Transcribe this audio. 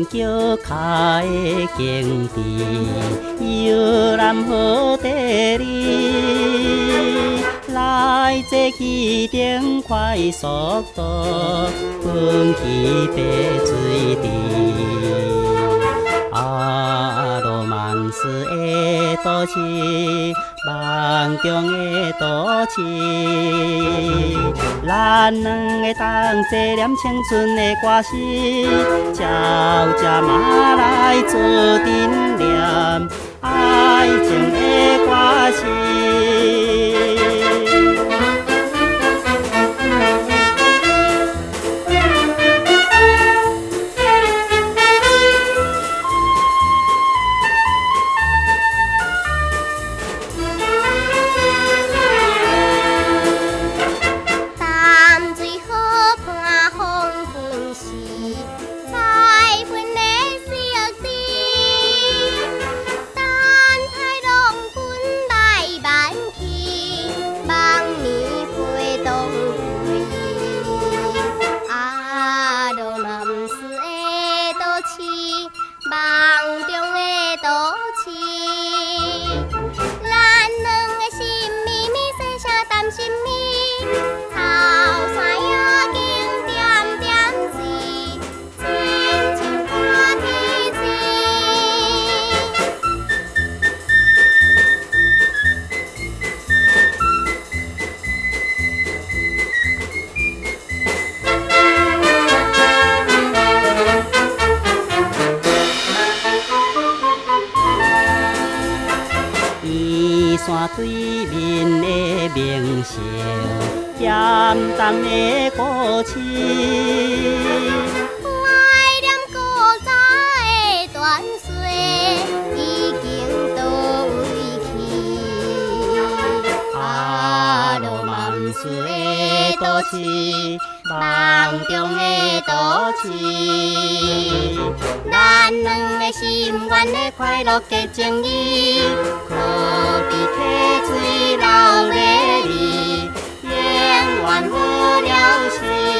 咱桥下的景致，悠然好地理。来这起点快速度，分去白水池。罗曼斯的都市，梦中的都市，咱两个同齐念青春的歌词，朝这马来做阵念爱情的歌词。梦中的都市，咱两个心咪咪细声谈心意，草山野景点点是，亲像看天星。依山对面的名胜，咸淡的古市，怀念古早的传说，已经倒位去。罗曼斯的都市，梦中的都市，咱两个心愿的快乐加情谊，可比溪水流美丽，永远好了时。